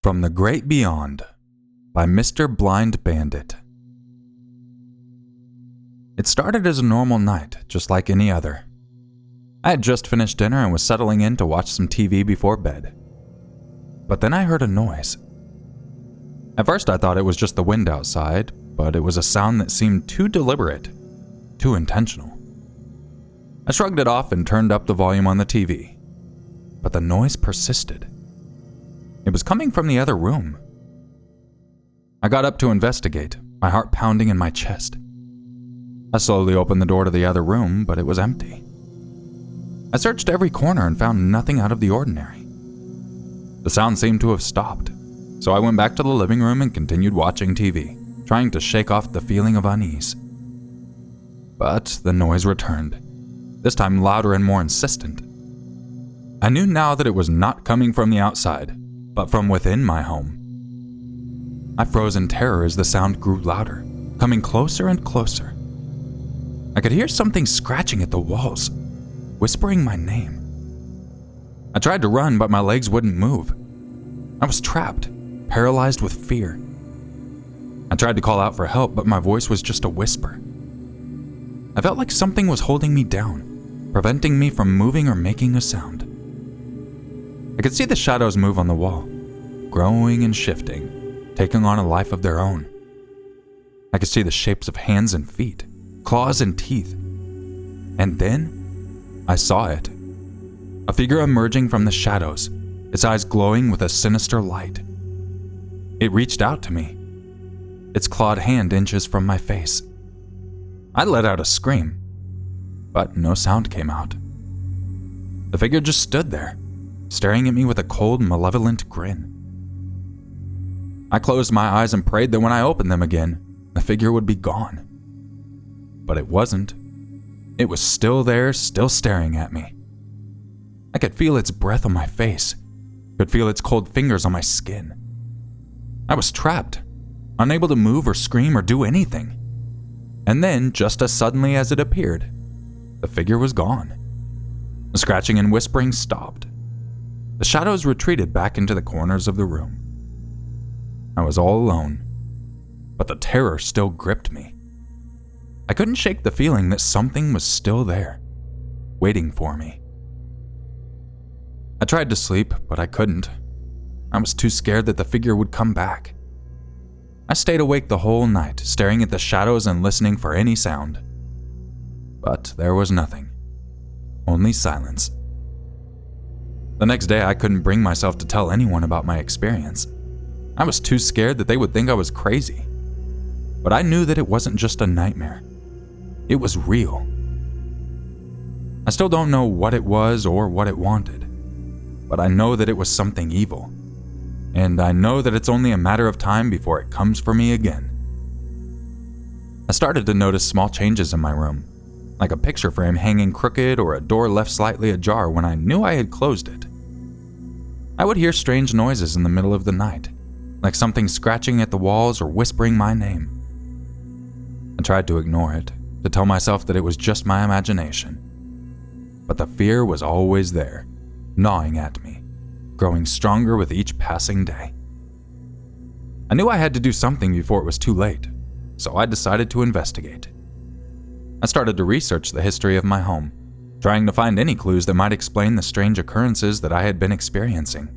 From the Great Beyond by Mr. BlindBandit. It started as a normal night, just like any other. I had just finished dinner and was settling in to watch some TV before bed. But then I heard a noise. At first I thought it was just the wind outside, but it was a sound that seemed too deliberate, too intentional. I shrugged it off and turned up the volume on the TV. But the noise persisted. It was coming from the other room. I got up to investigate, my heart pounding in my chest. I slowly opened the door to the other room, but it was empty. I searched every corner and found nothing out of the ordinary. The sound seemed to have stopped, so I went back to the living room and continued watching TV, trying to shake off the feeling of unease. But the noise returned, this time louder and more insistent. I knew now that it was not coming from the outside, but from within my home. I froze in terror as the sound grew louder, coming closer and closer. I could hear something scratching at the walls, whispering my name. I tried to run, but my legs wouldn't move. I was trapped, paralyzed with fear. I tried to call out for help, but my voice was just a whisper. I felt like something was holding me down, preventing me from moving or making a sound. I could see the shadows move on the wall, growing and shifting, taking on a life of their own. I could see the shapes of hands and feet, claws and teeth. And then, I saw it. A figure emerging from the shadows, its eyes glowing with a sinister light. It reached out to me, its clawed hand inches from my face. I let out a scream, but no sound came out. The figure just stood there, staring at me with a cold, malevolent grin. I closed my eyes and prayed that when I opened them again, the figure would be gone. But it wasn't. It was still there, still staring at me. I could feel its breath on my face, could feel its cold fingers on my skin. I was trapped, unable to move or scream or do anything. And then, just as suddenly as it appeared, the figure was gone. The scratching and whispering stopped. The shadows retreated back into the corners of the room. I was all alone, but the terror still gripped me. I couldn't shake the feeling that something was still there, waiting for me. I tried to sleep, but I couldn't. I was too scared that the figure would come back. I stayed awake the whole night, staring at the shadows and listening for any sound. But there was nothing, only silence. The next day, I couldn't bring myself to tell anyone about my experience. I was too scared that they would think I was crazy. But I knew that it wasn't just a nightmare. It was real. I still don't know what it was or what it wanted, but I know that it was something evil. And I know that it's only a matter of time before it comes for me again. I started to notice small changes in my room, like a picture frame hanging crooked or a door left slightly ajar when I knew I had closed it. I would hear strange noises in the middle of the night, like something scratching at the walls or whispering my name. I tried to ignore it, to tell myself that it was just my imagination. But the fear was always there, gnawing at me, growing stronger with each passing day. I knew I had to do something before it was too late, so I decided to investigate. I started to research the history of my home, trying to find any clues that might explain the strange occurrences that I had been experiencing.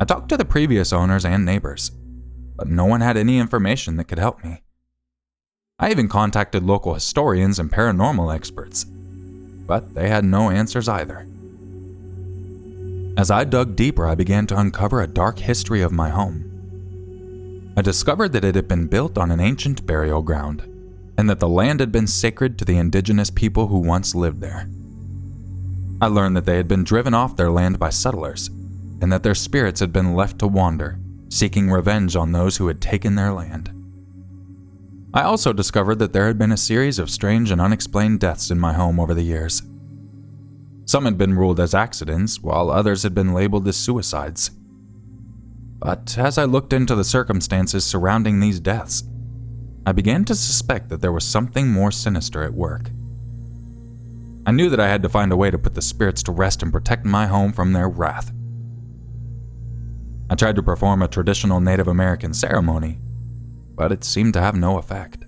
I talked to the previous owners and neighbors, but no one had any information that could help me. I even contacted local historians and paranormal experts, but they had no answers either. As I dug deeper, I began to uncover a dark history of my home. I discovered that it had been built on an ancient burial ground, and that the land had been sacred to the indigenous people who once lived there. I learned that they had been driven off their land by settlers, and that their spirits had been left to wander, seeking revenge on those who had taken their land. I also discovered that there had been a series of strange and unexplained deaths in my home over the years. Some had been ruled as accidents, while others had been labeled as suicides. But as I looked into the circumstances surrounding these deaths, I began to suspect that there was something more sinister at work. I knew that I had to find a way to put the spirits to rest and protect my home from their wrath. I tried to perform a traditional Native American ceremony, but it seemed to have no effect.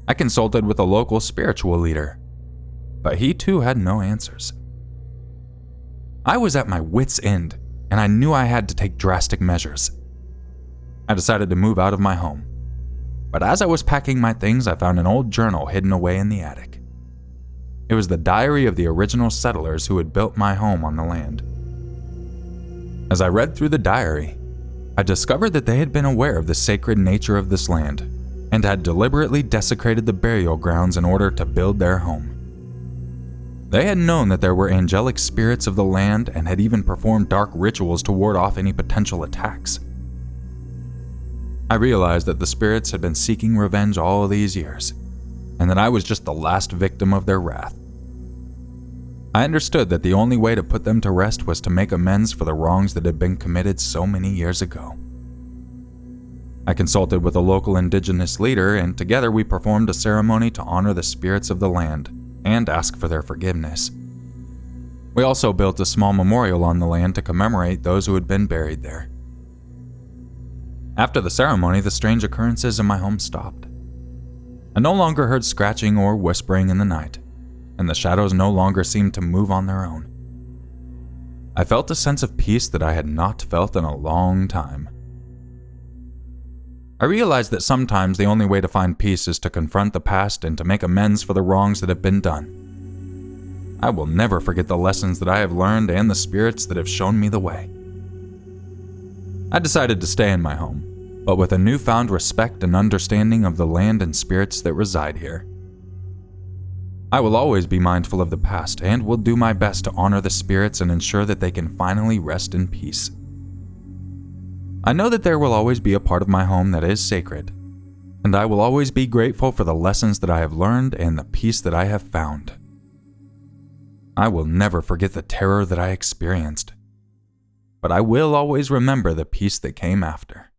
I consulted with a local spiritual leader, but he too had no answers. I was at my wit's end, and I knew I had to take drastic measures. I decided to move out of my home, but as I was packing my things, I found an old journal hidden away in the attic. It was the diary of the original settlers who had built my home on the land. As I read through the diary, I discovered that they had been aware of the sacred nature of this land and had deliberately desecrated the burial grounds in order to build their home. They had known that there were angelic spirits of the land and had even performed dark rituals to ward off any potential attacks. I realized that the spirits had been seeking revenge all these years, and that I was just the last victim of their wrath. I understood that the only way to put them to rest was to make amends for the wrongs that had been committed so many years ago. I consulted with a local indigenous leader, and together we performed a ceremony to honor the spirits of the land and ask for their forgiveness. We also built a small memorial on the land to commemorate those who had been buried there. After the ceremony, the strange occurrences in my home stopped. I no longer heard scratching or whispering in the night, and the shadows no longer seemed to move on their own. I felt a sense of peace that I had not felt in a long time. I realized that sometimes the only way to find peace is to confront the past and to make amends for the wrongs that have been done. I will never forget the lessons that I have learned and the spirits that have shown me the way. I decided to stay in my home, but with a newfound respect and understanding of the land and spirits that reside here. I will always be mindful of the past and will do my best to honor the spirits and ensure that they can finally rest in peace. I know that there will always be a part of my home that is sacred, and I will always be grateful for the lessons that I have learned and the peace that I have found. I will never forget the terror that I experienced, but I will always remember the peace that came after.